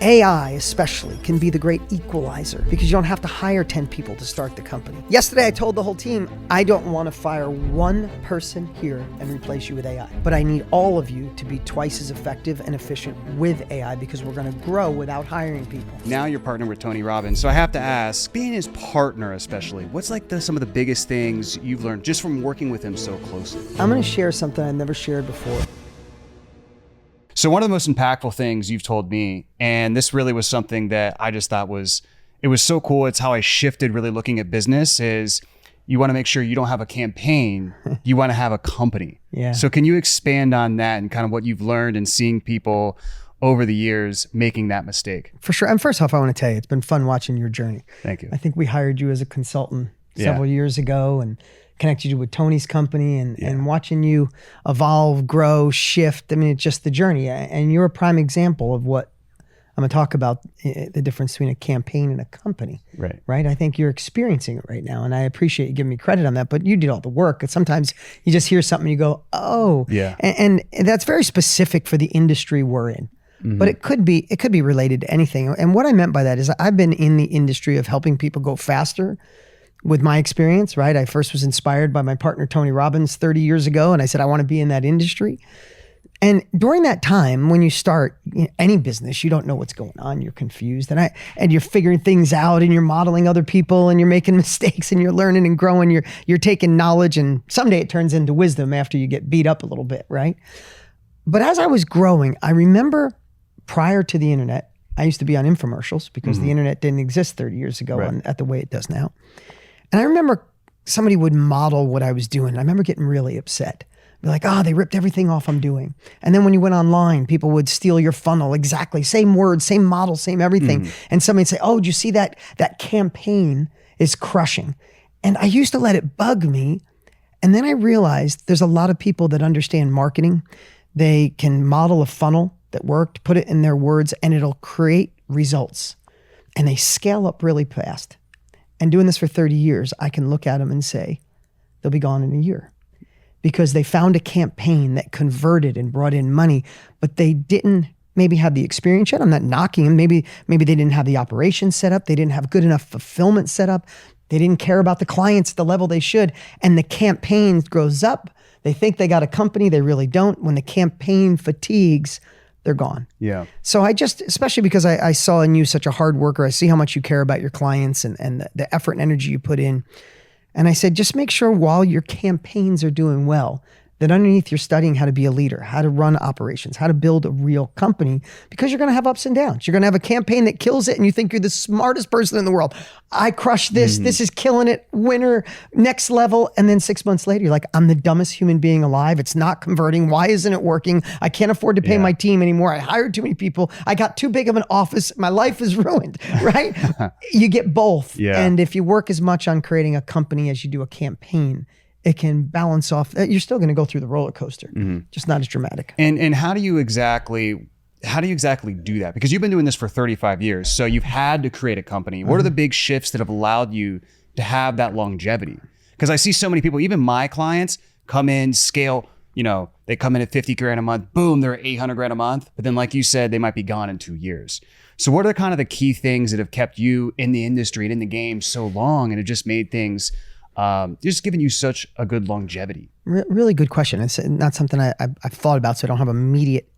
AI especially can be the great equalizer because you don't have to hire 10 people to start the company. Yesterday, I told the whole team, I don't want to fire one person here and replace you with AI, but I need all of you to be twice as effective and efficient with AI because we're going to grow without hiring people. Now you're partnered with Tony Robbins. So I have to ask, being his partner especially, what's like some of the biggest things you've learned just from working with him so closely? I'm going to share something I've never shared before. So one of the most impactful things you've told me, and this really was something that I just thought it was so cool. It's how I shifted really looking at business is you want to make sure you don't have a campaign, you want to have a company. Yeah. So can you expand on that and kind of what you've learned and seeing people over the years making that mistake? For sure. And first off, I want to tell you, it's been fun watching your journey. Thank you. I think we hired you as a consultant several years ago and connected you with Tony's company and watching you evolve, grow, shift. I mean, it's just the journey. And you're a prime example of what I'm going to talk about, the difference between a campaign and a company. Right. I think you're experiencing it right now. And I appreciate you giving me credit on that, but you did all the work. And sometimes you just hear something and you go, oh, yeah. And that's very specific for the industry we're in. Mm-hmm. But it could be related to anything. And what I meant by that is I've been in the industry of helping people go faster with my experience, right? I first was inspired by my partner, Tony Robbins, 30 years ago. And I said, I want to be in that industry. And during that time, when you start any business, you don't know what's going on. You're confused and you're figuring things out and you're modeling other people and you're making mistakes and you're learning and growing. You're taking knowledge and someday it turns into wisdom after you get beat up a little bit, right? But as I was growing, I remember prior to the internet, I used to be on infomercials because the internet didn't exist 30 years ago at the way it does now. And I remember somebody would model what I was doing. I remember getting really upset. Be like, they ripped everything off I'm doing. And then when you went online, people would steal your funnel exactly. Same words, same model, same everything. And somebody'd say, do you see that campaign is crushing? And I used to let it bug me. And then I realized there's a lot of people that understand marketing. They can model a funnel that worked, put it in their words, and it'll create results. And they scale up really fast. And doing this for 30 years, I can look at them and say, they'll be gone in a year because they found a campaign that converted and brought in money, but they didn't maybe have the experience yet. I'm not knocking them. Maybe they didn't have the operations set up. They didn't have good enough fulfillment set up. They didn't care about the clients at the level they should. And the campaign grows up. They think they got a company. They really don't. When the campaign fatigues, they're gone. Yeah. So especially because I saw in you such a hard worker, I see how much you care about your clients and the effort and energy you put in. And I said, just make sure while your campaigns are doing well, that underneath you're studying how to be a leader, how to run operations, how to build a real company, because you're going to have ups and downs. You're going to have a campaign that kills it and you think you're the smartest person in the world. I crushed this. This is killing it. Winner, next level. And then 6 months later, you're like, I'm the dumbest human being alive. It's not converting. Why isn't it working? I can't afford to pay my team anymore. I hired too many people. I got too big of an office. My life is ruined, right? You get both. Yeah. And if you work as much on creating a company as you do a campaign, it can balance off. You're still going to go through the roller coaster, just not as dramatic. And how do you exactly do that? Because you've been doing this for 35 years. So you've had to create a company. What are the big shifts that have allowed you to have that longevity? Because I see so many people, even my clients, come in, scale, they come in at 50 grand a month, boom, they're 800 grand a month. But then like you said, they might be gone in 2 years. So what are kind of the key things that have kept you in the industry and in the game so long and have just made things just giving you such a good longevity? Really good question. It's not something I've thought about, so I don't have immediate,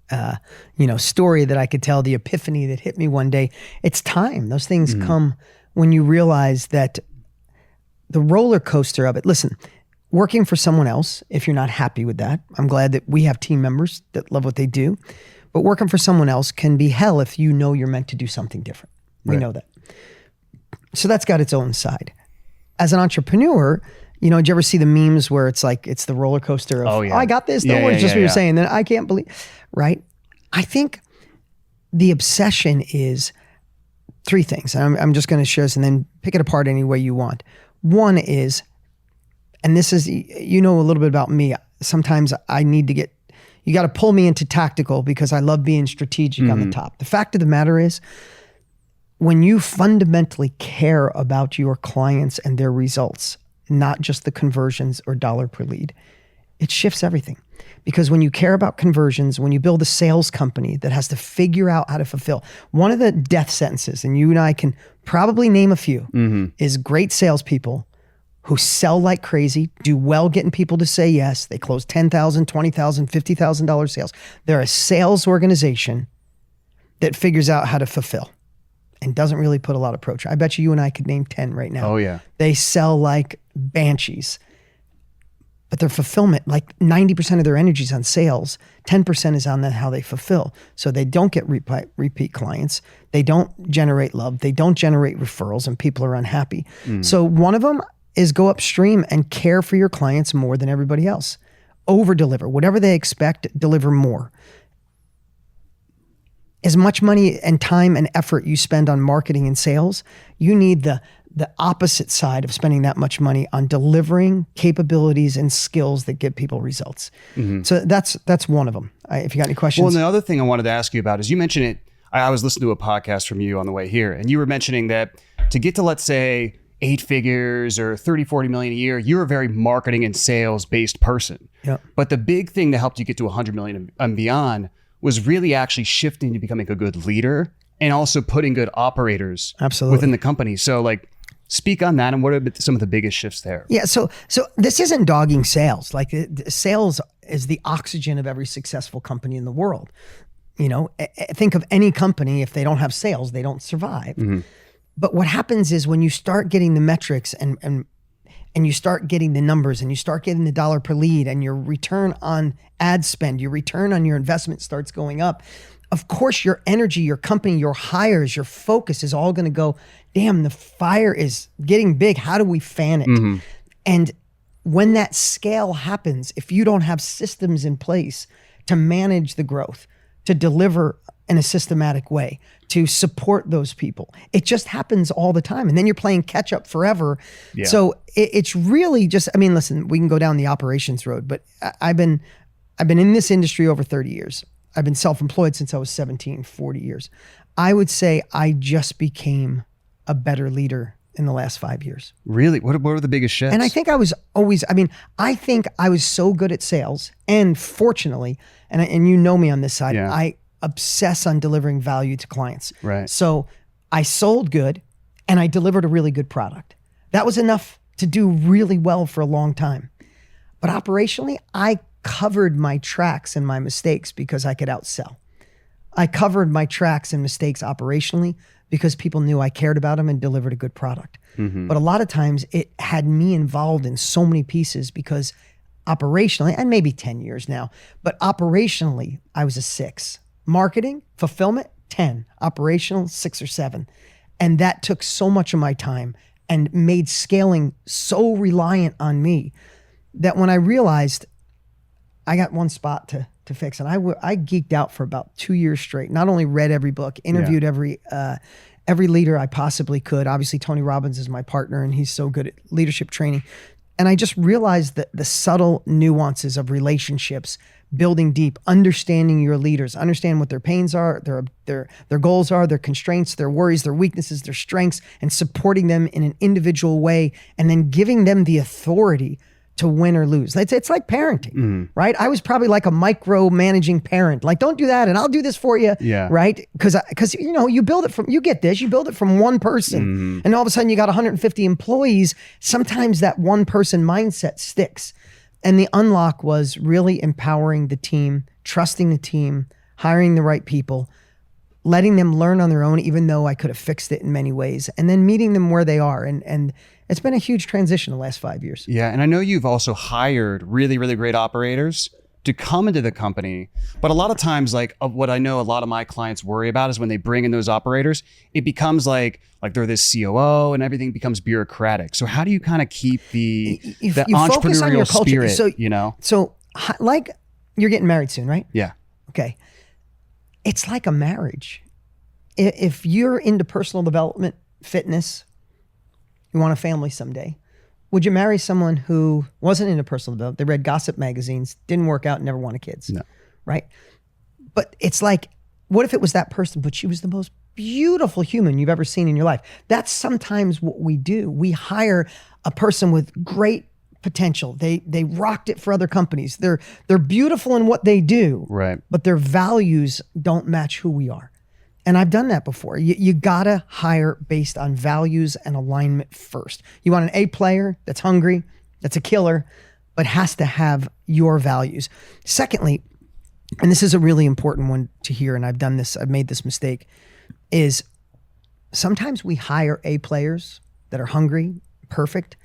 story that I could tell, the epiphany that hit me one day. It's time. Those things come when you realize that the roller coaster of it. Listen, working for someone else, if you're not happy with that, I'm glad that we have team members that love what they do, but working for someone else can be hell if you know you're meant to do something different. We know that. So that's got its own side. As an entrepreneur, did you ever see the memes where it's like, it's the roller coaster of, I got this. Don't worry, just what you're saying. Then I can't believe, right? I think the obsession is 3 things. And I'm just going to share this and then pick it apart any way you want. One is, and this is, a little bit about me. Sometimes I need to you got to pull me into tactical because I love being strategic on the top. The fact of the matter is, when you fundamentally care about your clients and their results, not just the conversions or dollar per lead, it shifts everything. Because when you care about conversions, when you build a sales company that has to figure out how to fulfill, one of the death sentences, and you and I can probably name a few, is great salespeople who sell like crazy, do well getting people to say yes. They close $10,000, $20,000, $50,000 sales. They're a sales organization that figures out how to fulfill and doesn't really put a lot of approach. I bet you and I could name 10 right now. Oh yeah. They sell like banshees, but their fulfillment, like 90% of their energy is on sales. 10% is on how they fulfill. So they don't get repeat clients. They don't generate love. They don't generate referrals, and people are unhappy. So one of them is go upstream and care for your clients more than everybody else. Over deliver. Whatever they expect, deliver more. As much money and time and effort you spend on marketing and sales, you need the opposite side of spending that much money on delivering capabilities and skills that get people results. So that's one of them. If you got any questions. Well, and the other thing I wanted to ask you about is you mentioned it. I was listening to a podcast from you on the way here, and you were mentioning that to get to, let's say, 8 figures or 30, 40 million a year, you're a very marketing and sales based person. Yep. But the big thing that helped you get to 100 million and beyond was really actually shifting to becoming a good leader and also putting good operators within the company. So like, speak on that, and what are some of the biggest shifts there? Yeah, so this isn't dogging sales. Like sales is the oxygen of every successful company in the world. You know, think of any company, if they don't have sales, they don't survive. But what happens is when you start getting the metrics and you start getting the numbers and you start getting the dollar per lead and your return on ad spend, your return on your investment starts going up, of course, your energy, your company, your hires, your focus is all going to go, damn, the fire is getting big. How do we fan it? And when that scale happens, if you don't have systems in place to manage the growth, to deliver in a systematic way, to support those people, it just happens all the time. And then you're playing catch up forever. Yeah. So it's really just, I mean, listen, we can go down the operations road, but I've been in this industry over 30 years. I've been self-employed since I was 17, 40 years. I would say I just became a better leader in the last 5 years. Really? What were the biggest shifts? And I think I was always, I think I was so good at sales, and fortunately, and you know me on this side, Yeah. I obsess on delivering value to clients. Right. So I sold good and I delivered a really good product. That was enough to do really well for a long time. But operationally, I covered my tracks and my mistakes because I could outsell. I covered my tracks and mistakes operationally because people knew I cared about them and delivered a good product. But a lot of times it had me involved in so many pieces because operationally, and maybe 10 years now, but operationally, I was a 6. Marketing, fulfillment, 10. Operational, 6 or 7. And that took so much of my time and made scaling so reliant on me that when I realized I got one spot to fix, and I geeked out for about 2 years straight. Not only read every book, interviewed every leader I possibly could. Obviously, Tony Robbins is my partner, and he's so good at leadership training. And I just realized that the subtle nuances of relationships, building deep, understanding your leaders, understand what their pains are, their goals are, their constraints, their worries, their weaknesses, their strengths, and supporting them in an individual way, and then giving them the authority to win or lose. It's like parenting, right? I was probably like a micromanaging parent. Like, don't do that, and I'll do this for you, right? Because you build it you build it from one person, and all of a sudden you got 150 employees. Sometimes that one person mindset sticks. And the unlock was really empowering the team, trusting the team, hiring the right people, letting them learn on their own, even though I could have fixed it in many ways, and then meeting them where they are. And it's been a huge transition the last 5 years. Yeah. And I know you've also hired really, really great operators to come into the company. But a lot of times, like what I know a lot of my clients worry about is when they bring in those operators, it becomes like they're this COO and everything becomes bureaucratic. So how do you kind of keep the entrepreneurial spirit, So like you're getting married soon, right? Yeah. Okay. It's like a marriage. If you're into personal development, fitness, you want a family someday, would you marry someone who wasn't into personal development? They read gossip magazines, didn't work out, never wanted kids, No. right? But it's like, what if it was that person, but she was the most beautiful human you've ever seen in your life? That's sometimes what we do. We hire a person with great potential. They rocked it for other companies. They're beautiful in what they do, Right. but their values don't match who we are. And I've done that before. You gotta hire based on values and alignment first. You want an A player that's hungry, that's a killer, but has to have your values. Secondly, and this is a really important one to hear, and I've made this mistake, is sometimes we hire A players that are hungry, perfect,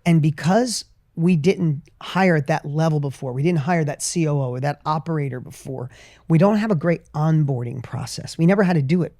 and because we didn't hire at that level before, we didn't hire that COO or that operator before, we don't have a great onboarding process. We never had to do it.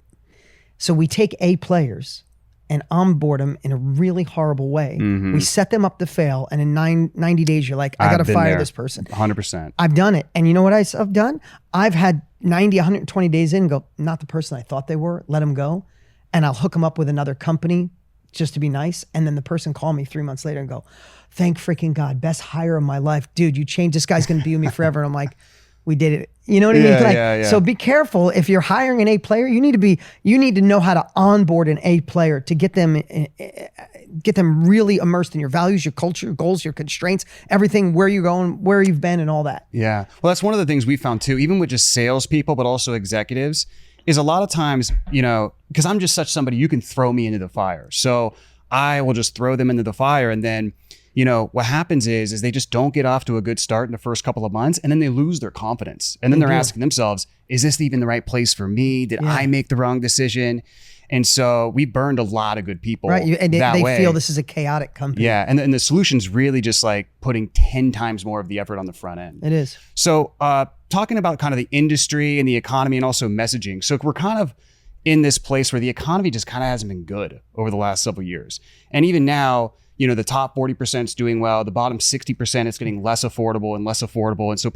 So we take A players and onboard them in a really horrible way. We set them up to fail, and in 90 days, you're like, I got to fire this person. 100%. I've done it. And you know what I've done? I've had 90, 120 days in, go, not the person I thought they were, let them go. And I'll hook them up with another company just to be nice. And then the person call me 3 months later and go, thank freaking God, best hire of my life. Dude, you changed, this guy's going to be with me forever. And I'm like, we did it. You know what I mean? Like, so be careful. If you're hiring an A player, you need to know how to onboard an A player to get them really immersed in your values, your culture, your goals, your constraints, everything, where you're going, where you've been, and all that. Yeah. Well, that's one of the things we found too, even with just salespeople, but also executives, is a lot of times, because I'm just such somebody, you can throw me into the fire. So I will just throw them into the fire, and then what happens is they just don't get off to a good start in the first couple of months, and then they lose their confidence. And then they're asking themselves, is this even the right place for me? Did I make the wrong decision? And so we burned a lot of good people. Right. And they feel this is a chaotic company. Yeah. And the solution's really just like putting 10 times more of the effort on the front end. It is. So talking about kind of the industry and the economy and also messaging. So we're kind of in this place where the economy just kind of hasn't been good over the last several years. And even now, the top 40% is doing well. The bottom 60% is getting less affordable and less affordable. And so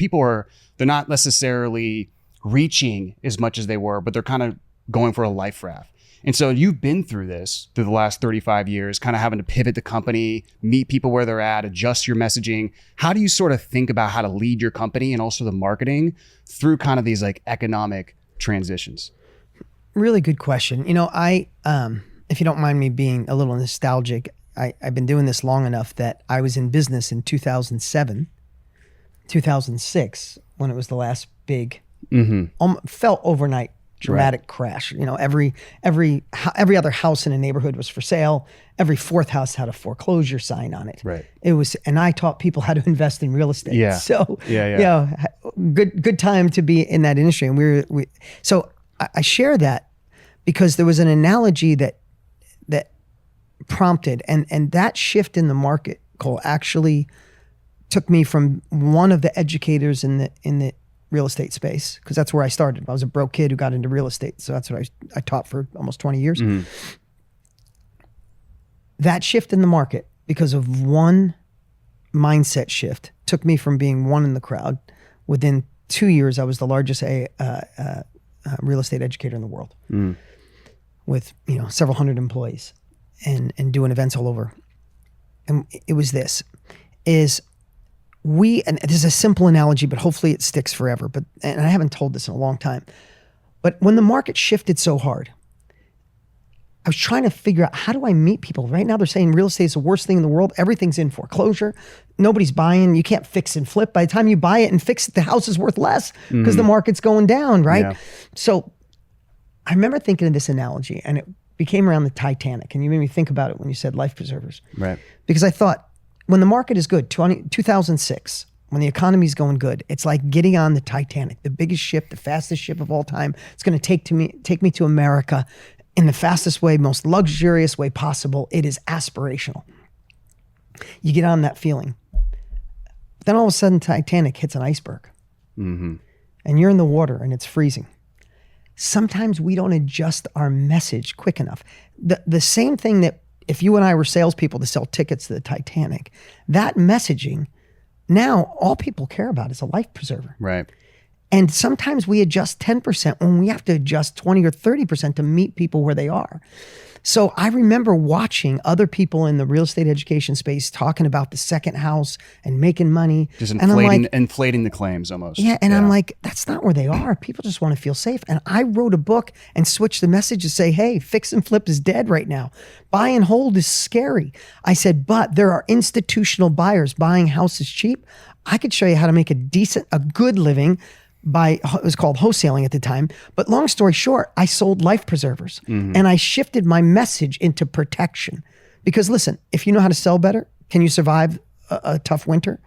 they're not necessarily reaching as much as they were, but they're kind of going for a life raft. And so you've been through this through the last 35 years, kind of having to pivot the company, meet people where they're at, adjust your messaging. How do you sort of think about how to lead your company and also the marketing through kind of these like economic transitions? Really good question. If you don't mind me being a little nostalgic, I've been doing this long enough that I was in business in 2007, 2006, when it was the last big, felt overnight dramatic crash. Every other house in a neighborhood was for sale. Every fourth house had a foreclosure sign on it. Right. And I taught people how to invest in real estate. Yeah. So good time to be in that industry. And so I share that because there was an analogy that prompted, and that shift in the market, Cole, actually took me from one of the educators in the real estate space, because that's where I started. I was a broke kid who got into real estate. So that's what I taught for almost 20 years. That shift in the market, because of one mindset shift, took me from being one in the crowd. Within 2 years, I was the largest real estate educator in the world with several hundred employees and doing events all over. And it was and this is a simple analogy, but hopefully it sticks forever. And I haven't told this in a long time. But when the market shifted so hard, I was trying to figure out, how do I meet people? Right now they're saying real estate is the worst thing in the world. Everything's in foreclosure. Nobody's buying. You can't fix and flip. By the time you buy it and fix it, the house is worth less because the market's going down, right? Yeah. So I remember thinking of this analogy, and it became around the Titanic. And you made me think about it when you said life preservers. Right. Because I thought, when the market is good, 2006, when the economy's going good, it's like getting on the Titanic, the biggest ship, the fastest ship of all time. It's going to take me to America in the fastest way, most luxurious way possible. It is aspirational. You get on that feeling. But then all of a sudden, Titanic hits an iceberg. And you're in the water and it's freezing. Sometimes we don't adjust our message quick enough. The same thing that if you and I were salespeople to sell tickets to the Titanic, that messaging, now all people care about is a life preserver. Right. And sometimes we adjust 10% when we have to adjust 20 or 30% to meet people where they are. So I remember watching other people in the real estate education space talking about the second house and making money. Just and I'm like, inflating the claims almost. Yeah. And I'm like, that's not where they are. People just want to feel safe. And I wrote a book and switched the message to say, hey, fix and flip is dead right now. Buy and hold is scary. I said, but there are institutional buyers buying houses cheap. I could show you how to make a good living it was called wholesaling at the time. But long story short, I sold life preservers and I shifted my message into protection. Because listen, if you know how to sell better, can you survive a tough winter?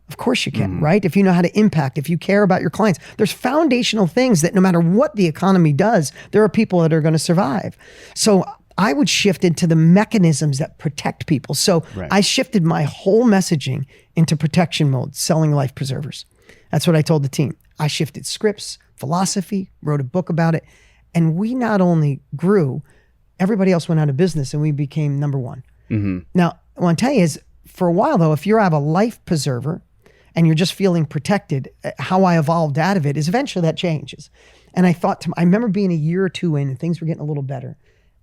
Of course you can, right? If you know how to impact, if you care about your clients, there's foundational things that no matter what the economy does, there are people that are going to survive. So I would shift into the mechanisms that protect people. So I shifted my whole messaging into protection mode, selling life preservers. That's what I told the team. I shifted scripts, philosophy, wrote a book about it. And we not only grew, everybody else went out of business and we became number one. Now, what I want to tell you is for a while though, if you have a life preserver and you're just feeling protected, how I evolved out of it is eventually that changes. And I remember being a year or two in and things were getting a little better.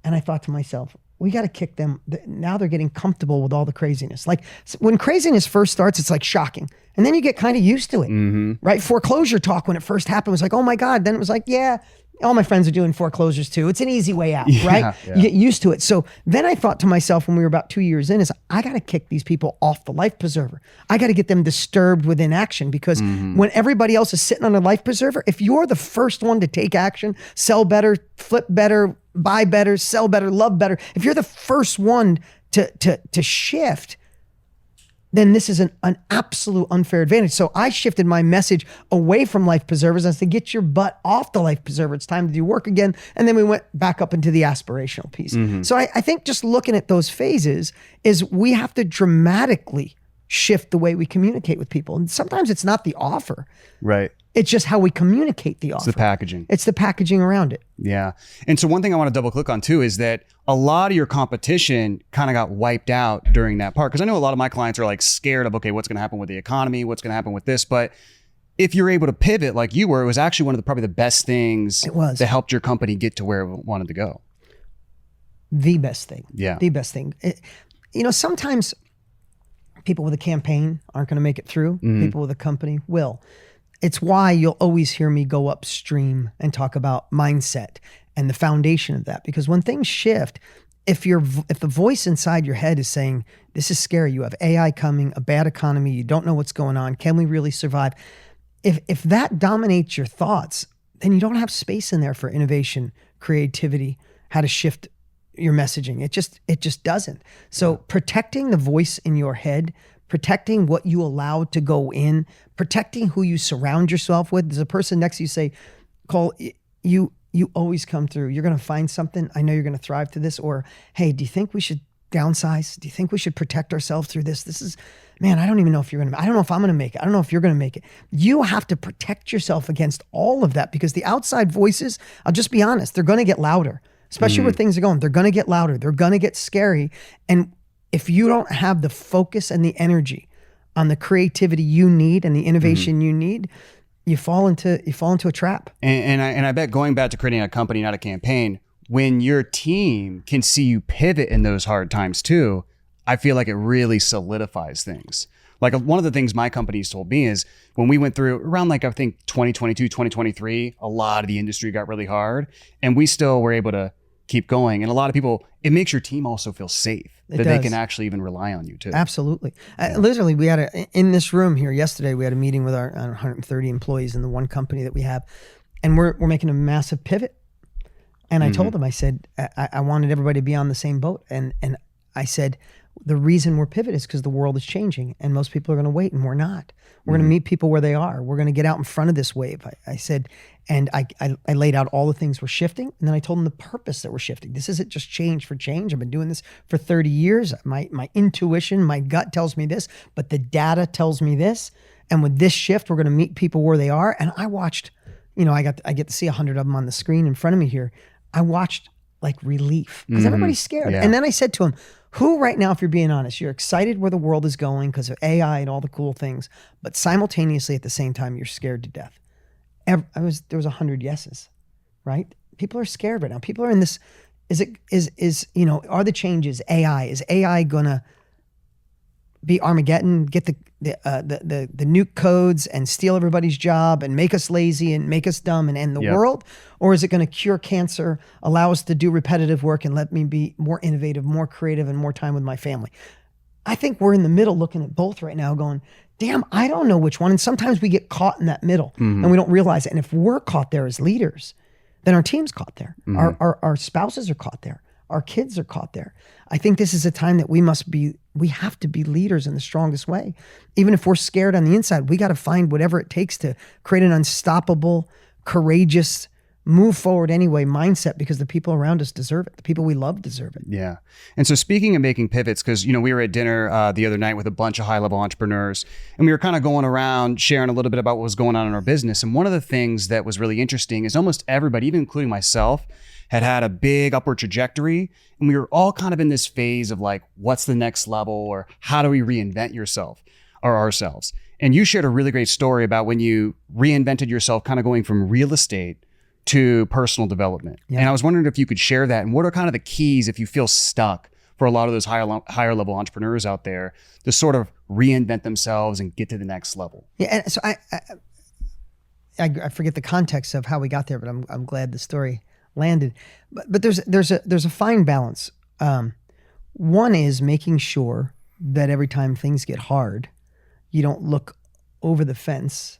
And I thought to myself, we got to kick them. Now they're getting comfortable with all the craziness. Like when craziness first starts, it's like shocking. And then you get kind of used to it, right? Foreclosure talk when it first happened was like, oh my God. Then it was like, yeah, all my friends are doing foreclosures too. It's an easy way out, right? Yeah. You get used to it. So then I thought to myself when we were about 2 years in is I got to kick these people off the life preserver. I got to get them disturbed with inaction because when everybody else is sitting on a life preserver, if you're the first one to take action, sell better, flip better, buy better, sell better, love better, if you're the first one to shift, then this is an absolute unfair advantage. So I shifted my message away from life preservers as to get your butt off the life preserver. It's time to do work again. And then we went back up into the aspirational piece. So I think just looking at those phases is we have to dramatically shift the way we communicate with people. And sometimes it's not the offer. Right. It's just how we communicate the offer. It's the packaging. It's the packaging around it. Yeah. And so one thing I want to double click on too is that a lot of your competition kind of got wiped out during that part. Because I know a lot of my clients are like scared of, okay, what's going to happen with the economy? What's going to happen with this? But if you're able to pivot like you were, it was actually one of probably the best things that helped your company get to where it wanted to go. The best thing. Yeah. The best thing. Sometimes people with a campaign aren't going to make it through. People with a company will. It's why you'll always hear me go upstream and talk about mindset and the foundation of that. Because when things shift, if the voice inside your head is saying, this is scary, you have AI coming, a bad economy, you don't know what's going on, can we really survive? If that dominates your thoughts, then you don't have space in there for innovation, creativity, how to shift your messaging. It just doesn't. So protecting the voice in your head, protecting what you allow to go in, protecting who you surround yourself with. There's a person next to you say, Cole, you always come through. You're going to find something. I know you're going to thrive through this. Or, hey, do you think we should downsize? Do you think we should protect ourselves through this? This is, man, I don't even know if you're going to, I don't know if I'm going to make it. I don't know if you're going to make it. You have to protect yourself against all of that because the outside voices, I'll just be honest, they're going to get louder, especially where things are going. They're going to get louder. They're going to get scary. And if you don't have the focus and the energy on the creativity you need and the innovation you need, you fall into a trap. And I bet going back to creating a company, not a campaign, when your team can see you pivot in those hard times too, I feel like it really solidifies things. Like one of the things my company's told me is when we went through around like, I think 2022, 2023, a lot of the industry got really hard and we still were able to keep going. And a lot of people, it makes your team also feel safe that they can actually even rely on you too. Absolutely. Literally, we had in this room here yesterday, we had a meeting with our 130 employees in the one company that we have, and we're making a massive pivot. And I told them, I said, I wanted everybody to be on the same boat. And I said, the reason we're pivoting is because the world is changing and most people are going to wait and we're not. We're going to meet people where they are. We're going to get out in front of this wave. I said, and I laid out all the things we're shifting. And then I told them the purpose that we're shifting. This isn't just change for change. I've been doing this for 30 years. My intuition, my gut tells me this, but the data tells me this. And with this shift, we're going to meet people where they are. And I watched, I get to see 100 of them on the screen in front of me here. I watched like relief because everybody's scared. Yeah. And then I said to him, who right now, if you're being honest, you're excited where the world is going because of AI and all the cool things, but simultaneously at the same time, you're scared to death. there was 100 yeses, right? People are scared right now. People are in this, are the changes AI? Is AI gonna be Armageddon, get the nuke codes and steal everybody's job and make us lazy and make us dumb and end the world? Or is it going to cure cancer, allow us to do repetitive work and let me be more innovative, more creative, and more time with my family? I think we're in the middle looking at both right now going, damn, I don't know which one. And sometimes we get caught in that middle and we don't realize it. And if we're caught there as leaders, then our team's caught there. Our spouses are caught there. Our kids are caught there. I think this is a time that we have to be leaders in the strongest way. Even if we're scared on the inside, we got to find whatever it takes to create an unstoppable, courageous, move forward anyway mindset, because the people around us deserve it. The people we love deserve it. Yeah. And so speaking of making pivots, because, we were at dinner the other night with a bunch of high-level entrepreneurs, and we were kind of going around sharing a little bit about what was going on in our business. And one of the things that was really interesting is almost everybody, even including myself, had a big upward trajectory. And we were all kind of in this phase of like, what's the next level, or how do we reinvent yourself or ourselves? And you shared a really great story about when you reinvented yourself, kind of going from real estate to personal development. Yeah. And I was wondering if you could share that, and what are kind of the keys if you feel stuck for a lot of those higher level entrepreneurs out there to sort of reinvent themselves and get to the next level? Yeah. And so I forget the context of how we got there, but I'm glad the story landed. But there's a fine balance. One is making sure that every time things get hard, you don't look over the fence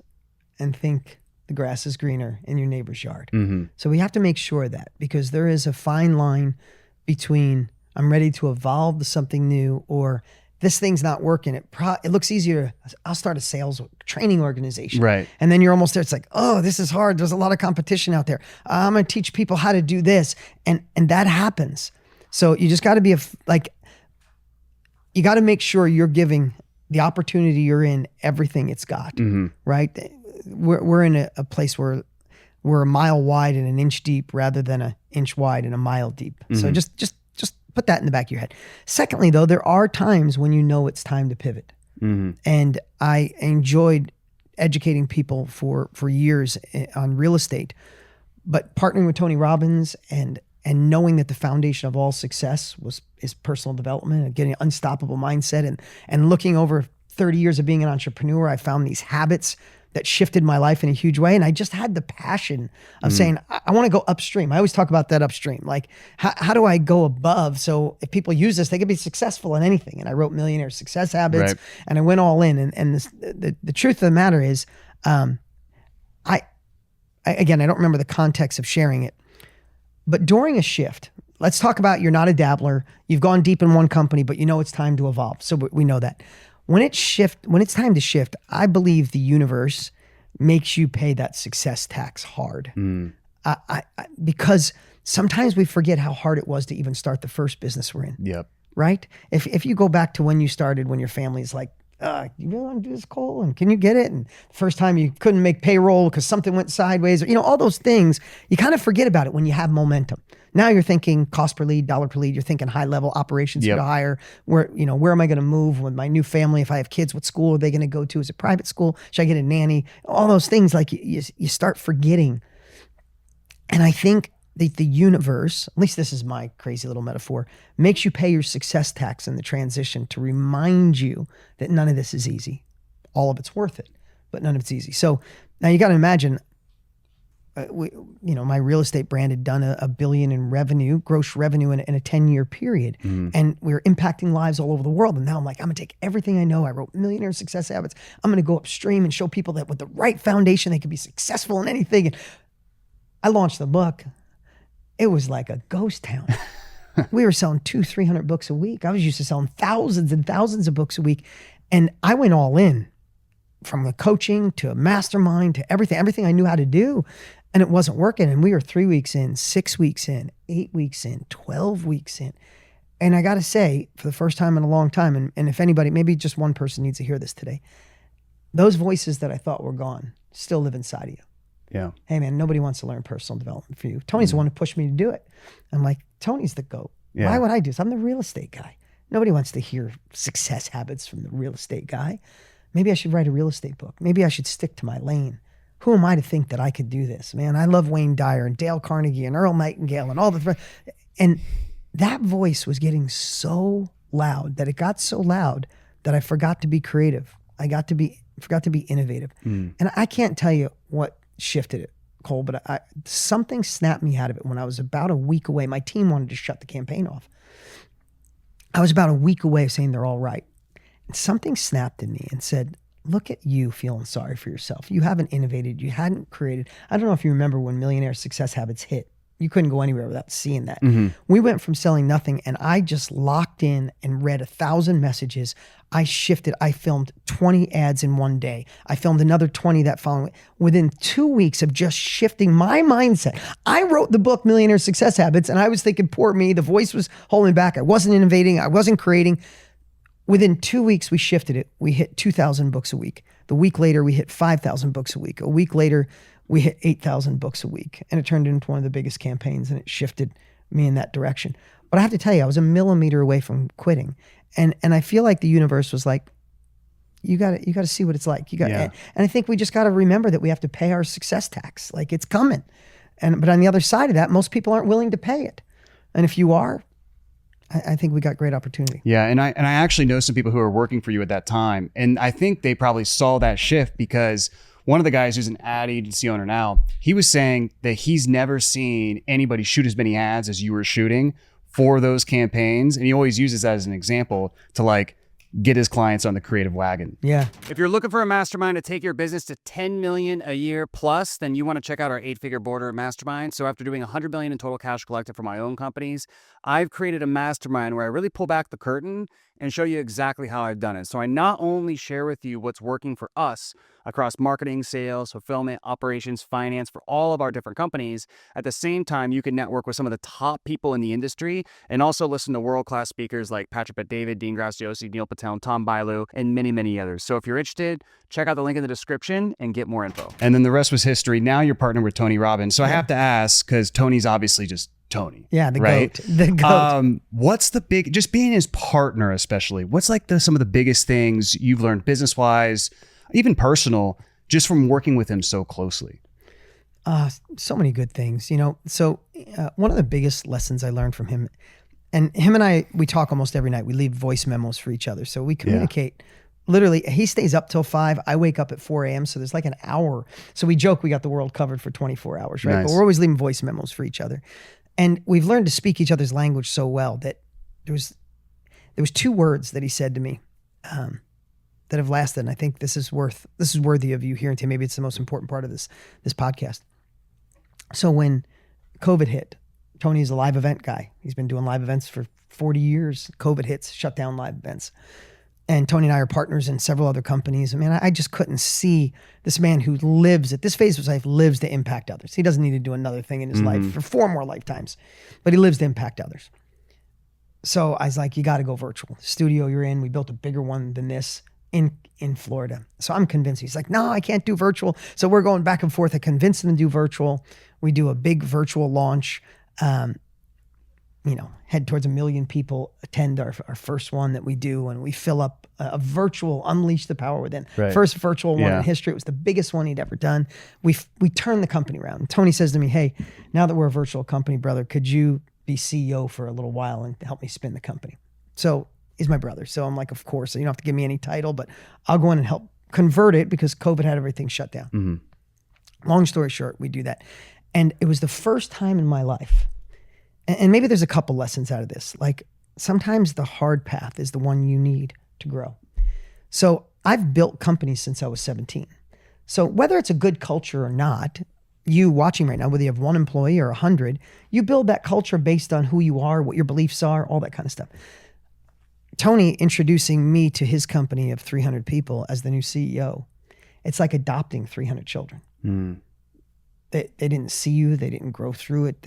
and think the grass is greener in your neighbor's yard. So we have to make sure that, because there is a fine line between I'm ready to evolve to something new, or this thing's not working. It looks easier. I'll start a sales training organization. Right. And then you're almost there. It's like, oh, this is hard. There's a lot of competition out there. I'm going to teach people how to do this. And that happens. So you just got to be you got to make sure you're giving the opportunity you're in everything it's got, right? We're in a place where we're a mile wide and an inch deep rather than an inch wide and a mile deep. So just put that in the back of your head. Secondly, though, there are times when you know it's time to pivot. And I enjoyed educating people for years on real estate, but partnering with Tony Robbins and knowing that the foundation of all success is personal development and getting an unstoppable mindset, and looking over 30 years of being an entrepreneur, I found these habits that shifted my life in a huge way. And I just had the passion of saying, I want to go upstream. I always talk about that upstream. Like, how do I go above? So if people use this, they can be successful in anything. And I wrote Millionaire Success Habits, and I went all in. And the truth of the matter is, again, I don't remember the context of sharing it, but during a shift, let's talk about, you're not a dabbler. You've gone deep in one company, but you know it's time to evolve. So we know that. When it's time to shift, I believe the universe makes you pay that success tax hard. Because sometimes we forget how hard it was to even start the first business we're in. Yep. Right? If you go back to when you started, when your family's like, you really want to do this, Cole? And can you get it? And the first time you couldn't make payroll because something went sideways, or, all those things, you kind of forget about it when you have momentum. Now you're thinking cost per lead, dollar per lead. You're thinking high level operations to hire. Where am I going to move with my new family? If I have kids, what school are they going to go to? Is it private school? Should I get a nanny? All those things, like you start forgetting. And I think that the universe, at least this is my crazy little metaphor, makes you pay your success tax in the transition to remind you that none of this is easy. All of it's worth it, but none of it's easy. So now you got to imagine, my real estate brand had done $1 billion in revenue, gross revenue in a 10-year period. And we were impacting lives all over the world. And now I'm like, I'm gonna take everything I know. I wrote Millionaire Success Habits. I'm gonna go upstream and show people that with the right foundation, they can be successful in anything. And I launched the book. It was like a ghost town. We were selling 200-300 books a week. I was used to selling thousands and thousands of books a week. And I went all in, from the coaching to a mastermind to everything I knew how to do. And it wasn't working. And we were 3 weeks in, 6 weeks in, 8 weeks in, 12 weeks in. And I got to say, for the first time in a long time, and if anybody, maybe just one person needs to hear this today, those voices that I thought were gone still live inside of you. Yeah. Hey man, nobody wants to learn personal development for you. Tony's the one who pushed me to do it. I'm like, Tony's the GOAT. Yeah. Why would I do this? I'm the real estate guy. Nobody wants to hear success habits from the real estate guy. Maybe I should write a real estate book. Maybe I should stick to my lane. who am I to think that I could do this, man? I love Wayne Dyer and Dale Carnegie and Earl Nightingale and all the, and that voice was getting so loud that it got so loud that I forgot to be creative. I forgot to be innovative. And I can't tell you what shifted it, Cole, but something snapped me out of it when I was about a week away. My team wanted to shut the campaign off. I was about a week away of saying they're all right. And something snapped in me and said, look at you feeling sorry for yourself. You haven't innovated. You hadn't created. I don't know if you remember when Millionaire Success Habits hit. You couldn't go anywhere without seeing that. We went from selling nothing, and I just locked in and read 1,000 messages. I shifted. I filmed 20 ads in one day. I filmed another 20 that following. Within 2 weeks of just shifting my mindset, I wrote the book Millionaire Success Habits, and I was thinking, poor me. The voice was holding back. I wasn't innovating. I wasn't creating. Within 2 weeks, we shifted it. We hit 2,000 books a week. The week later, we hit 5,000 books a week. A week later, we hit 8,000 books a week, and it turned into one of the biggest campaigns, and it shifted me in that direction. But I have to tell you, I was a millimeter away from quitting. And I feel like the universe was like, you got to see what it's like. And I think we just got to remember that we have to pay our success tax. Like, it's coming. But on the other side of that, most people aren't willing to pay it. And if you are, I think we got great opportunity. Yeah, and I actually know some people who are working for you at that time, and I think they probably saw that shift because one of the guys who's an ad agency owner now, he was saying that he's never seen anybody shoot as many ads as you were shooting for those campaigns, and he always uses that as an example to like get his clients on the creative wagon. Yeah. If you're looking for a mastermind to take your business to 10 million a year plus, then you want to check out our 8-figure border mastermind. So after doing 100 million in total cash collected for my own companies, I've created a mastermind where I really pull back the curtain and show you exactly how I've done it. So I not only share with you what's working for us across marketing, sales, fulfillment, operations, finance for all of our different companies. At the same time, you can network with some of the top people in the industry and also listen to world-class speakers like Patrick Bet-David, Dean Graziosi, Neil Patel, Tom Bailu, and many, many others. So if you're interested, check out the link in the description and get more info. And then the rest was history. Now you're partnered with Tony Robbins. So I have to ask, because Tony's obviously just Tony. Yeah, the right? GOAT. The GOAT. What's the big, just being his partner especially, what's like some of the biggest things you've learned business-wise, even personal, just from working with him so closely? So many good things, you know. So one of the biggest lessons I learned from him, and him and I, we talk almost every night. We leave voice memos for each other. So we communicate. Literally, he stays up till 5. I wake up at 4 a.m. So there's like an hour. So we joke we got the world covered for 24 hours, right? Nice. But we're always leaving voice memos for each other. And we've learned to speak each other's language so well that there was 2 words that he said to me that have lasted. And I think this is worthy of you hearing today. Maybe it's the most important part of this podcast. So when COVID hit, Tony's a live event guy. He's been doing live events for 40 years. COVID hits, shut down live events. And Tony and I are partners in several other companies. I mean, I just couldn't see this man who lives at this phase of his life, lives to impact others. He doesn't need to do another thing in his life for 4 more lifetimes, but he lives to impact others. So I was like, you got to go virtual. The studio you're in, we built a bigger one than this in Florida. So I'm convinced. He's like, no, I can't do virtual. So we're going back and forth. I convinced him to do virtual. We do a big virtual launch. Head towards 1 million people attend our first one that we do, and we fill up a virtual Unleash the Power Within. Right. First virtual one in history. It was the biggest one he'd ever done. We turned the company around. And Tony says to me, hey, now that we're a virtual company, brother, could you be CEO for a little while and help me spin the company? So he's my brother. So I'm like, of course. So you don't have to give me any title, but I'll go in and help convert it because COVID had everything shut down. Long story short, we do that. And it was the first time in my life, and maybe there's a couple lessons out of this. Like sometimes the hard path is the one you need to grow. So I've built companies since I was 17. So whether it's a good culture or not, you watching right now, whether you have 1 employee or 100, you build that culture based on who you are, what your beliefs are, all that kind of stuff. Tony introducing me to his company of 300 people as the new CEO, it's like adopting 300 children. They didn't see you. They didn't grow through it.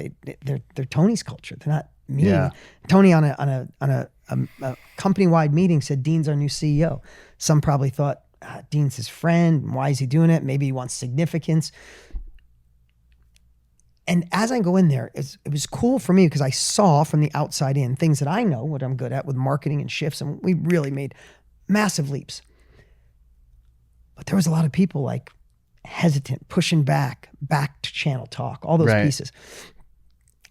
They're Tony's culture. They're not me. Yeah. Tony on a company-wide meeting said, Dean's our new CEO. Some probably thought, Dean's his friend. Why is he doing it? Maybe he wants significance. And as I go in there, it was cool for me because I saw from the outside in things that I know what I'm good at with marketing and shifts. And we really made massive leaps. But there was a lot of people like, hesitant, pushing back to channel talk, all those Right. pieces.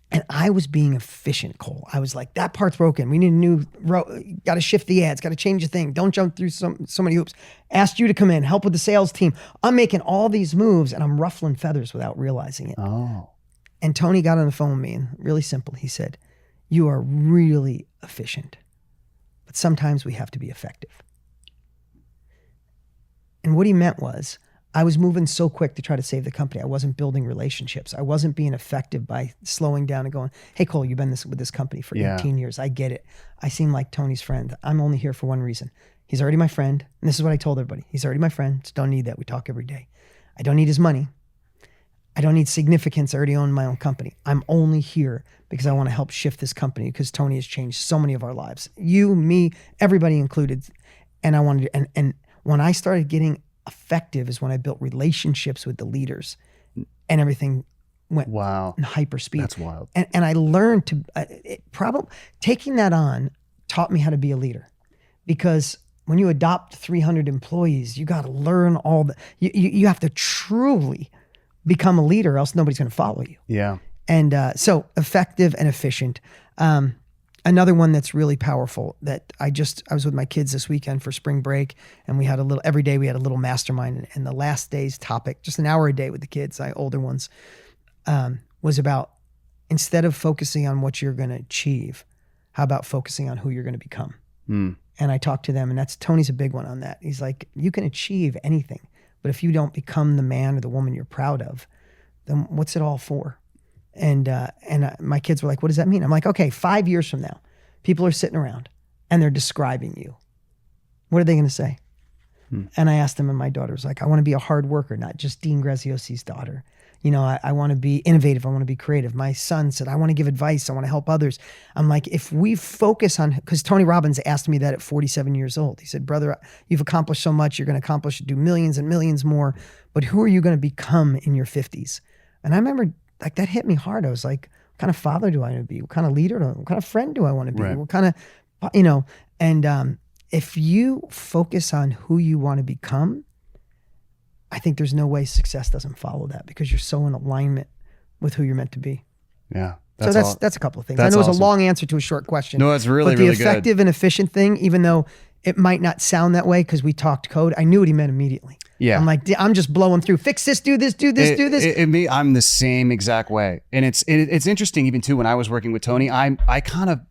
And I was being efficient, Cole. I was like, that part's broken. We need a new got to shift the ads, got to change the thing. Don't jump through so many hoops. Asked you to come in, help with the sales team. I'm making all these moves and I'm ruffling feathers without realizing it. Oh. And Tony got on the phone with me and really simple. He said, you are really efficient, but sometimes we have to be effective. And what he meant was, I was moving so quick to try to save the company. I wasn't building relationships. I wasn't being effective by slowing down and going, hey, Cole, you've been with this company for 18 years. I get it. I seem like Tony's friend. I'm only here for one reason. He's already my friend. And this is what I told everybody. He's already my friend. So don't need that. We talk every day. I don't need his money. I don't need significance. I already own my own company. I'm only here because I want to help shift this company because Tony has changed so many of our lives. You, me, everybody included. And I wanted to, and when I started getting effective is when I built relationships with the leaders and everything went in hyper speed. That's wild. And I learned to, taking that on taught me how to be a leader, because when you adopt 300 employees, you got to learn you have to truly become a leader, else nobody's going to follow you. Yeah. And so effective and efficient. Another one that's really powerful that I was with my kids this weekend for spring break, and we had every day we had a little mastermind, and the last day's topic, just an hour a day with the kids, older ones, was about, instead of focusing on what you're going to achieve, how about focusing on who you're going to become? And I talked to them, and Tony's a big one on that. He's like, you can achieve anything, but if you don't become the man or the woman you're proud of, then what's it all for? And my kids were like, what does that mean? I'm like, okay, 5 years from now, people are sitting around and they're describing you. What are they going to say? And I asked them, and my daughter was like, I want to be a hard worker, not just Dean Graziosi's daughter. You know, I want to be innovative. I want to be creative. My son said, I want to give advice. I want to help others. I'm like, if we focus on, because Tony Robbins asked me that at 47 years old. He said, brother, you've accomplished so much. You're going to do millions and millions more. But who are you going to become in your 50s? And I remember, like, that hit me hard. I was like, what kind of father do I want to be? What kind of leader what kind of friend do I want to be? Right. What kind of, and if you focus on who you want to become, I think there's no way success doesn't follow that, because you're so in alignment with who you're meant to be. Yeah. That's a couple of things. I know it was a long answer to a short question. No, it's really, but the really good. effective and efficient thing, even though it might not sound that way because we talked code, I knew what he meant immediately. Yeah. I'm like, I'm just blowing through. Fix this, do this, do this, do this. I'm the same exact way. And it's interesting even too, when I was working with Tony, I kind of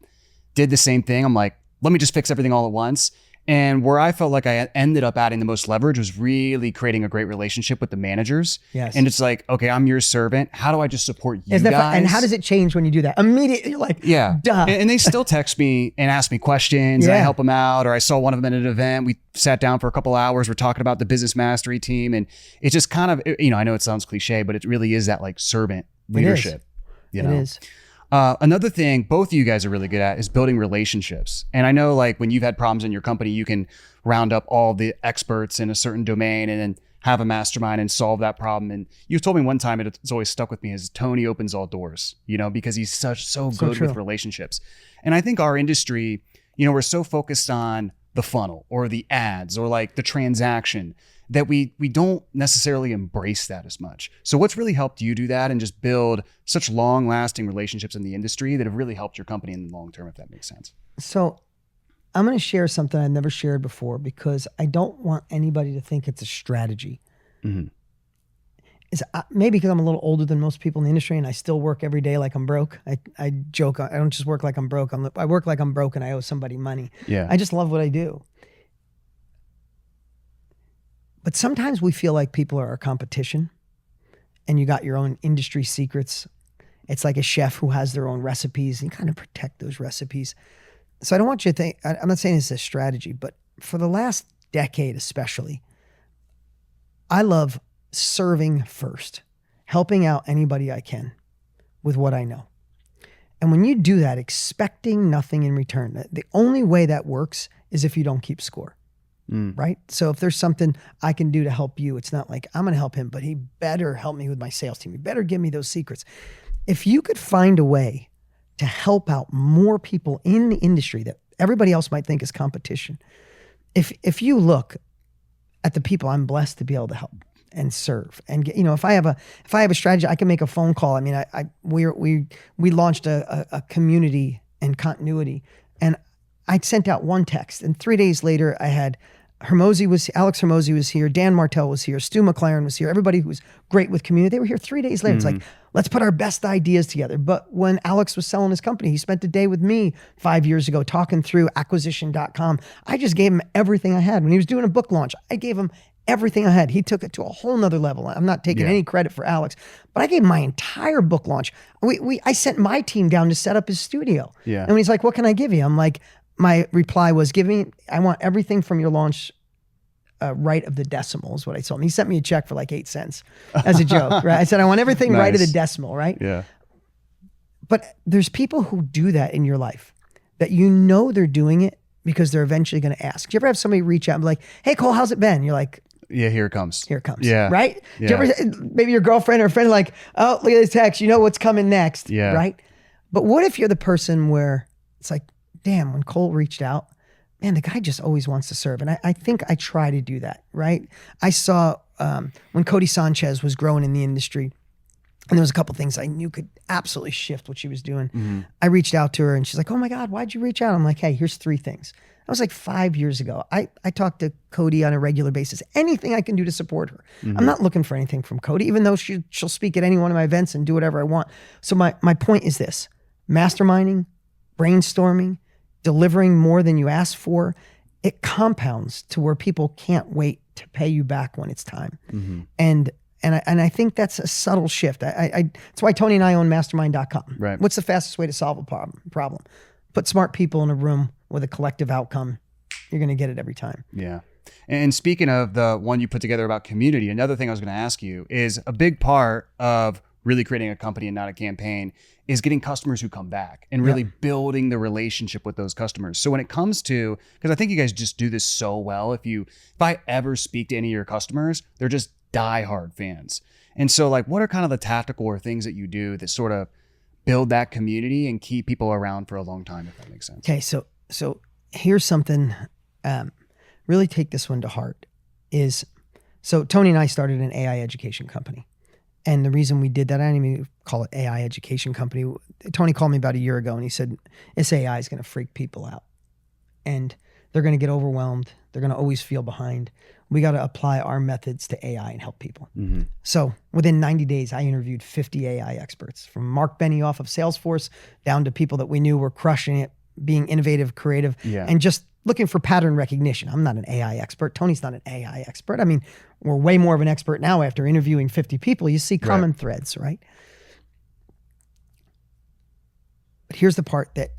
did the same thing. I'm like, let me just fix everything all at once. And where I felt like I ended up adding the most leverage was really creating a great relationship with the managers. Yes. And it's like, okay, I'm your servant. How do I just support you guys? And how does it change when you do that? Immediately, you're like, yeah. Duh. And they still text me and ask me questions. And I help them out. Or I saw one of them at an event. We sat down for a couple hours. We're talking about the business mastery team. And it's just kind of, I know it sounds cliche, but it really is that like servant leadership. It is. Another thing both of you guys are really good at is building relationships. And I know, like, when you've had problems in your company, you can round up all the experts in a certain domain and then have a mastermind and solve that problem. And you told me one time, it's always stuck with me, is Tony opens all doors, because he's so good with relationships. And I think our industry, we're so focused on the funnel or the ads or like the transaction that we don't necessarily embrace that as much. So what's really helped you do that and just build such long-lasting relationships in the industry that have really helped your company in the long term, if that makes sense? So I'm going to share something I've never shared before, because I don't want anybody to think it's a strategy. Mm-hmm. Maybe because I'm a little older than most people in the industry and I still work every day like I'm broke. I joke, I don't just work like I'm broke. I work like I'm broke and I owe somebody money. Yeah. I just love what I do. But sometimes we feel like people are our competition and you got your own industry secrets. It's like a chef who has their own recipes, and you kind of protect those recipes. So I don't want you to think, I'm not saying it's a strategy, but for the last decade especially, I love serving first, helping out anybody I can with what I know. And when you do that, expecting nothing in return, the only way that works is if you don't keep score. Right? So if there's something I can do to help you, it's not like I'm going to help him, but he better help me with my sales team. He better give me those secrets. If you could find a way to help out more people in the industry that everybody else might think is competition, if you look at the people I'm blessed to be able to help, and serve. And get, if I have a strategy, I can make a phone call. I mean, we launched a community and continuity, and I sent out one text, and 3 days later I had Alex Hermosi was here, Dan Martell was here, Stu McLaren was here, everybody who was great with community. They were here 3 days later. It's like, let's put our best ideas together. But when Alex was selling his company, he spent a day with me 5 years ago talking through acquisition.com. I just gave him everything I had. When he was doing a book launch, I gave him everything I had. He took it to a whole nother level. I'm not taking any credit for Alex, but I gave him my entire book launch. I sent my team down to set up his studio. Yeah. And when he's like, what can I give you? I'm like, my reply was, I want everything from your launch right of the decimal is what I told him. He sent me a check for like 8 cents as a joke, right? I said, I want everything right of the decimal, right? Yeah. But there's people who do that in your life that they're doing it because they're eventually going to ask. Do you ever have somebody reach out and be like, hey, Cole, how's it been? You're like, yeah, here it comes. Here it comes. Yeah. Right? Yeah. Do you ever, maybe your girlfriend or friend like, oh, look at this text. You know what's coming next. Yeah. Right? But what if you're the person where it's like, damn, when Cole reached out, man, the guy just always wants to serve. And I think I try to do that, right? I saw when Cody Sanchez was growing in the industry, and there was a couple things I knew could absolutely shift what she was doing. I reached out to her and she's like, oh my God, why'd you reach out? I'm like, hey, here's 3 things. That was like 5 years ago. I talk to Cody on a regular basis. Anything I can do to support her. I'm not looking for anything from Cody, even though she'll speak at any one of my events and do whatever I want. So my point is this: masterminding, brainstorming, delivering more than you ask for, it compounds to where people can't wait to pay you back when it's time. And I think that's a subtle shift. That's why Tony and I own mastermind.com. Right. What's the fastest way to solve a problem? Put smart people in a room with a collective outcome. You're going to get it every time. Yeah. And speaking of the one you put together about community, another thing I was going to ask you is a big part of really creating a company and not a campaign is getting customers who come back and really building the relationship with those customers. So when it comes to, because I think you guys just do this so well, if I ever speak to any of your customers, they're just diehard fans. And so like, what are kind of the tactical or things that you do that sort of build that community and keep people around for a long time, if that makes sense? Okay. So here's something, really take this one to heart so Tony and I started an AI education company. And the reason we did that, I didn't even call it AI education company. Tony called me about a year ago and he said, this AI is going to freak people out. And they're going to get overwhelmed. They're going to always feel behind. We got to apply our methods to AI and help people. So within 90 days, I interviewed 50 AI experts, from Mark Benioff of Salesforce down to people that we knew were crushing it, being innovative, creative, and just looking for pattern recognition. I'm not an AI expert. Tony's not an AI expert. I mean, we're way more of an expert now after interviewing 50 people. You see common threads, right? But here's the part that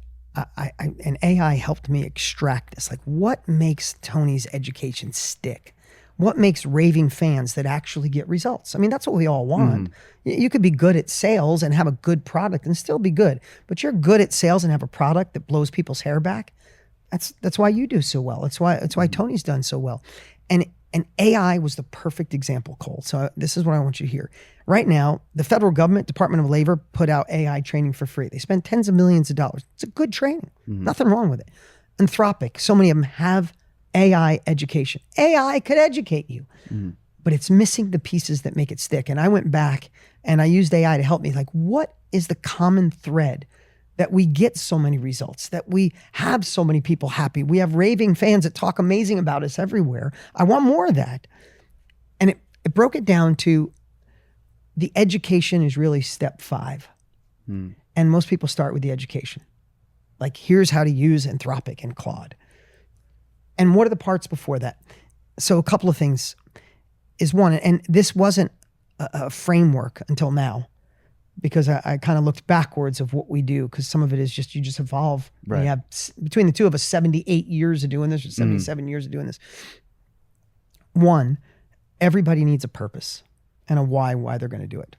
and AI helped me extract this. Like, what makes Tony's education stick? What makes raving fans that actually get results? I mean, that's what we all want. You could be good at sales and have a good product and still be good, but you're good at sales and have a product that blows people's hair back. That's why you do so well. That's why Tony's done so well. And AI was the perfect example, Cole. So this is what I want you to hear. Right now, the federal government, Department of Labor, put out AI training for free. They spend tens of millions of dollars. It's a good training. Nothing wrong with it. Anthropic, so many of them have AI education. AI could educate you, but it's missing the pieces that make it stick. And I went back and I used AI to help me. Like, what is the common thread that we get so many results, that we have so many people happy? We have raving fans that talk amazing about us everywhere. I want more of that. And it broke it down to the education is really step 5. And most people start with the education. Like, here's how to use Anthropic and Claude. And what are the parts before that? So a couple of things is one, and this wasn't a framework until now, because I kind of looked backwards of what we do, because some of it is just, you just evolve. Right. And you have, between the two of us, 78 years of doing this, or 77 years of doing this. One, everybody needs a purpose and a why they're going to do it.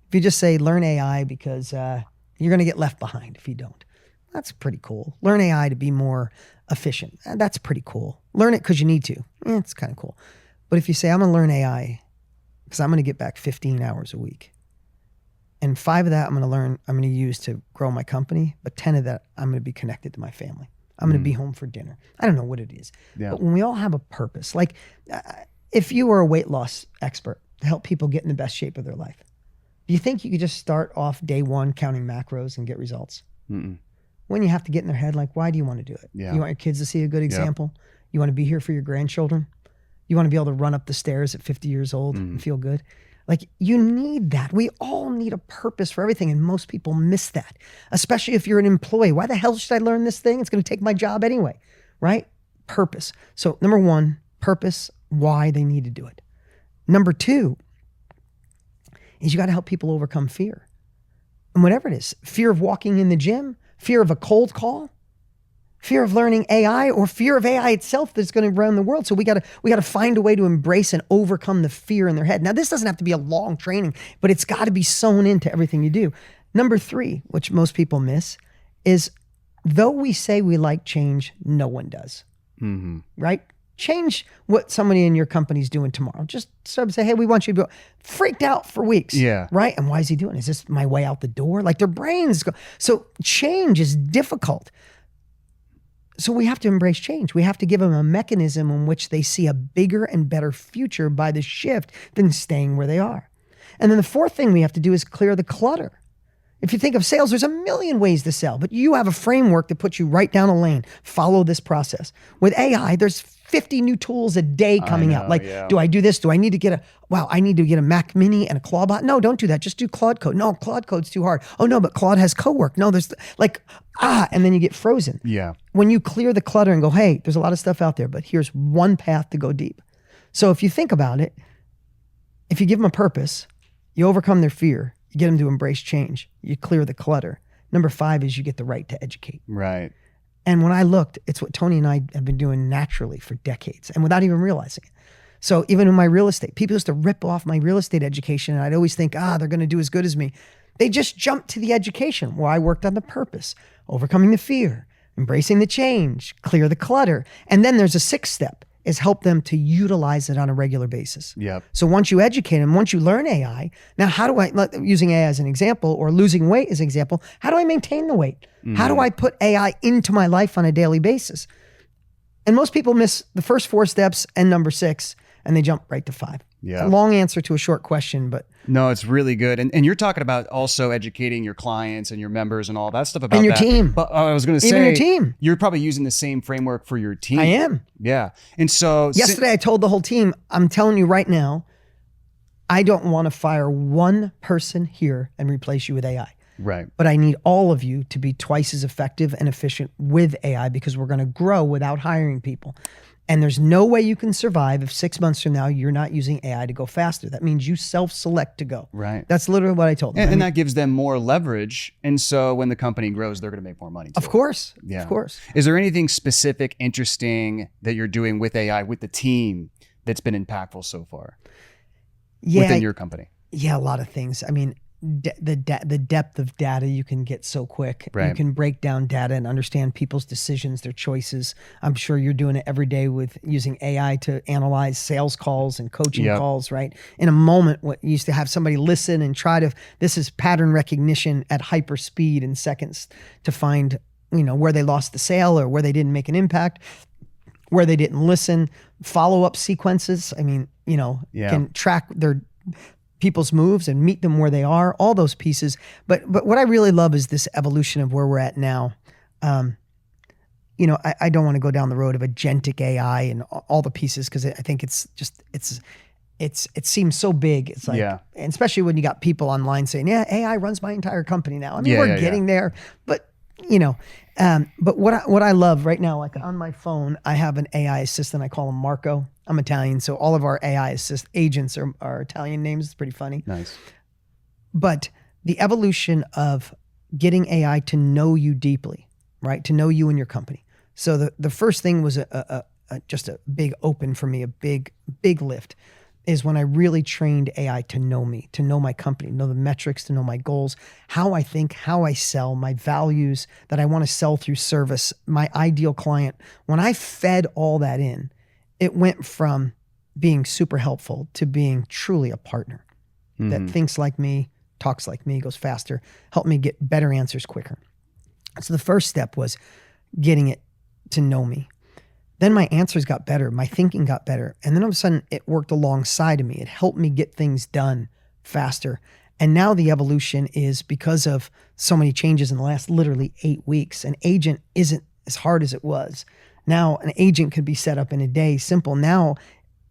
If you just say, learn AI because you're going to get left behind if you don't. That's pretty cool. Learn AI to be more efficient. That's pretty cool. Learn it because you need to. It's kind of cool. But if you say, I'm going to learn AI because I'm going to get back 15 hours a week, and 5 of that I'm going to use to grow my company, but 10 of that I'm going to be connected to my family. I'm going to be home for dinner. I don't know what it is. Yeah. But when we all have a purpose, like if you were a weight loss expert to help people get in the best shape of their life, do you think you could just start off day one counting macros and get results? Mm-mm. When you have to get in their head, like, why do you want to do it? Yeah. You want your kids to see a good example? You want to be here for your grandchildren? You want to be able to run up the stairs at 50 years old and feel good? Like, you need that. We all need a purpose for everything, and most people miss that, especially if you're an employee. Why the hell should I learn this thing? It's going to take my job anyway, right? Purpose. So number one, purpose, why they need to do it. Number two is you got to help people overcome fear. And whatever it is, fear of walking in the gym, fear of a cold call, fear of learning AI, or fear of AI itself that's going to run the world. So we got to find a way to embrace and overcome the fear in their head. Now, this doesn't have to be a long training, but it's got to be sewn into everything you do. Number three, which most people miss, is though we say we like change, no one does. Mm-hmm. Right? Change what somebody in your company's doing tomorrow. Just sort of say, hey, we want you to go. Freaked out for weeks. Yeah. Right? And why is he doing it? Is this my way out the door? Like, their brains go. So change is difficult. So we have to embrace change. We have to give them a mechanism in which they see a bigger and better future by the shift than staying where they are. And then the fourth thing we have to do is clear the clutter. If you think of sales, there's a million ways to sell, but you have a framework that puts you right down a lane. Follow this process. With AI, there's 50 new tools a day coming out. Like, do I do this? Do I need to get I need to get a Mac Mini and a Claude bot? No, don't do that. Just do Claude Code. No, Claude Code's too hard. Oh no, but Claude has co-work. No, there's and then you get frozen. Yeah. When you clear the clutter and go, hey, there's a lot of stuff out there, but here's one path to go deep. So if you think about it, if you give them a purpose, you overcome their fear, you get them to embrace change, you clear the clutter. Number 5 is you get the right to educate. Right. And when I looked, it's what Tony and I have been doing naturally for decades and without even realizing it. So even in my real estate, people used to rip off my real estate education, and I'd always think, they're going to do as good as me. They just jumped to the education where I worked on the purpose, overcoming the fear, embracing the change, clear the clutter. And then there's a 6th step, is help them to utilize it on a regular basis. Yep. So once you educate them, once you learn AI, now how do I, using AI as an example or losing weight as an example, how do I maintain the weight? How do I put AI into my life on a daily basis? And most people miss the first 4 steps and number 6, and they jump right to 5. Yeah. A long answer to a short question, but. No, it's really good. And you're talking about also educating your clients and your members and all that stuff about and your that. team. But I was going to say, even your team. You're probably using the same framework for your team. I am. Yeah. And so yesterday I told the whole team, I'm telling you right now, I don't want to fire one person here and replace you with AI. Right. But I need all of you to be twice as effective and efficient with AI, because we're going to grow without hiring people. And there's no way you can survive if 6 months from now you're not using AI to go faster. That means you self-select to go. Right. That's literally what I told them. And that gives them more leverage. And so when the company grows, they're going to make more money too. Of course. Yeah. Of course. Is there anything specific, interesting that you're doing with AI, with the team, that's been impactful so far within your company? Yeah, a lot of things. I mean, the depth of data you can get so quick. Right. You can break down data and understand people's decisions, their choices. I'm sure you're doing it every day with using AI to analyze sales calls and coaching calls, right? In a moment, what you used to have somebody listen and try to, this is pattern recognition at hyper speed in seconds to find, where they lost the sale or where they didn't make an impact, where they didn't listen, follow-up sequences. I mean, can track their people's moves and meet them where they are, all those pieces. But what I really love is this evolution of where we're at now. I don't want to go down the road of agentic AI and all the pieces, because I think it seems so big. It's like, and especially when you got people online saying, AI runs my entire company now. I mean, we're getting there, but but what I love right now, like on my phone, I have an AI assistant. I call him Marco. I'm Italian, so all of our AI agents are Italian names. It's pretty funny. Nice. But the evolution of getting AI to know you deeply, right? To know you and your company. So the first thing was just a big open for me, a big lift, is when I really trained AI to know me, to know my company, know the metrics, to know my goals, how I think, how I sell, my values that I want to sell through service, my ideal client. When I fed all that in, it went from being super helpful to being truly a partner that thinks like me, talks like me, goes faster, helped me get better answers quicker. So the first step was getting it to know me. Then my answers got better. My thinking got better. And then all of a sudden it worked alongside of me. It helped me get things done faster. And now the evolution is because of so many changes in the last literally 8 weeks. An agent isn't as hard as it was. Now an agent could be set up in a day, simple. Now,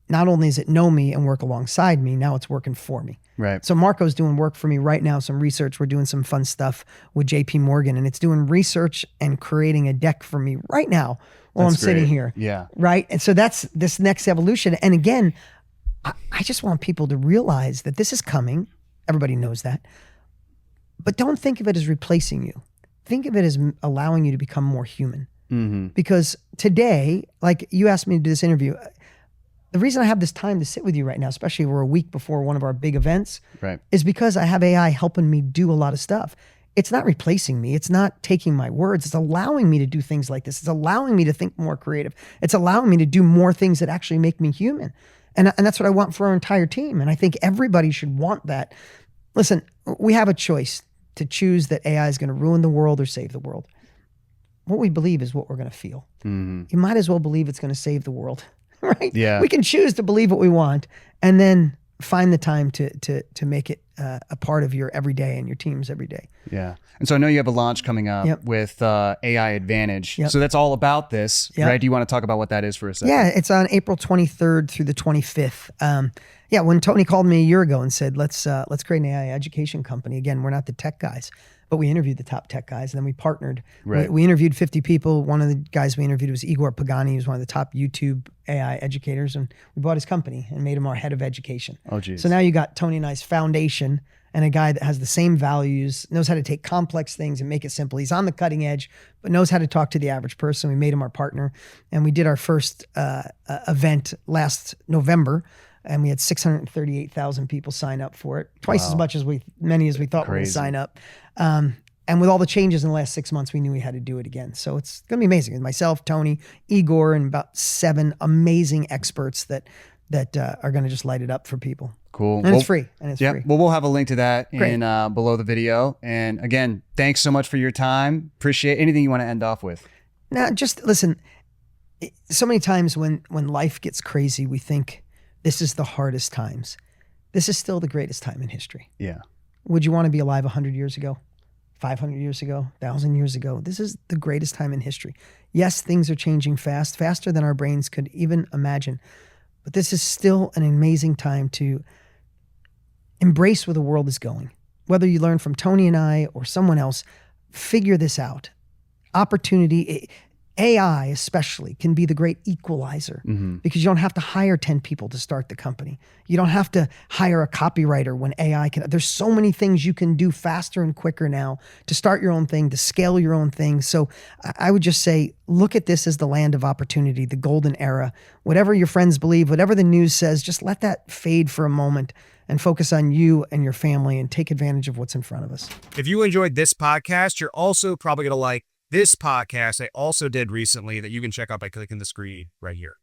not only does it know me and work alongside me, now it's working for me. Right. So Marco's doing work for me right now, some research. We're doing some fun stuff with JP Morgan, and it's doing research and creating a deck for me right now while I'm sitting here. Yeah. Right. And so that's this next evolution. And again, I just want people to realize that this is coming. Everybody knows that. But don't think of it as replacing you. Think of it as allowing you to become more human. Mm-hmm. Because today, like you asked me to do this interview, the reason I have this time to sit with you right now, especially we're a week before one of our big events, Right. is because I have AI helping me do a lot of stuff. It's not replacing me. It's not taking my words. It's allowing me to do things like this. It's allowing me to think more creative. It's allowing me to do more things that actually make me human. And that's what I want for our entire team. And I think everybody should want that. Listen, we have a choice to choose that AI is going to ruin the world or save the world. What we believe is what we're going to feel. Mm-hmm. You might as well believe it's going to save the world. Right? Yeah. We can choose to believe what we want and then find the time to make it a part of your everyday and your team's everyday. Yeah. And so I know you have a launch coming up Yep. with AI Advantage. Yep. So that's all about this, Yep. right? Do you want to talk about what that is for a second? Yeah, it's on April 23rd through the 25th. Yeah, when Tony called me a year ago and said, let's create an AI education company. Again, we're not the tech guys, but we interviewed the top tech guys and then we partnered. Right. We interviewed 50 people. One of the guys we interviewed was Igor Pagani, who's one of the top YouTube AI educators. And we bought his company and made him our head of education. Oh, geez. So now you got Tony and I's foundation and a guy that has the same values, knows how to take complex things and make it simple. He's on the cutting edge, but knows how to talk to the average person. We made him our partner. And we did our first event last November. And we had 638,000 people sign up for it, twice as many as we thought were going to sign up. And with all the changes in the last 6 months, we knew we had to do it again. So it's going to be amazing. Myself, Tony, Igor, and about 7 amazing experts that are going to just light it up for people. Cool. And it's free. Yeah. Free. Well, we'll have a link to that Great. in below the video. And again, thanks so much for your time. Appreciate anything you want to end off with. Now, just listen. So many times when life gets crazy, we think this is the hardest times. This is still the greatest time in history. Yeah. Would you want to be alive 100 years ago, 500 years ago, 1,000 years ago? This is the greatest time in history. Yes, things are changing fast, faster than our brains could even imagine. But this is still an amazing time to embrace where the world is going. Whether you learn from Tony and I or someone else, figure this out. Opportunity, AI especially, can be the great equalizer because you don't have to hire 10 people to start the company. You don't have to hire a copywriter when AI can. There's so many things you can do faster and quicker now to start your own thing, to scale your own thing. So I would just say, look at this as the land of opportunity, the golden era. Whatever your friends believe, whatever the news says, just let that fade for a moment and focus on you and your family and take advantage of what's in front of us. If you enjoyed this podcast, you're also probably going to like this podcast I also did recently that you can check out by clicking the screen right here.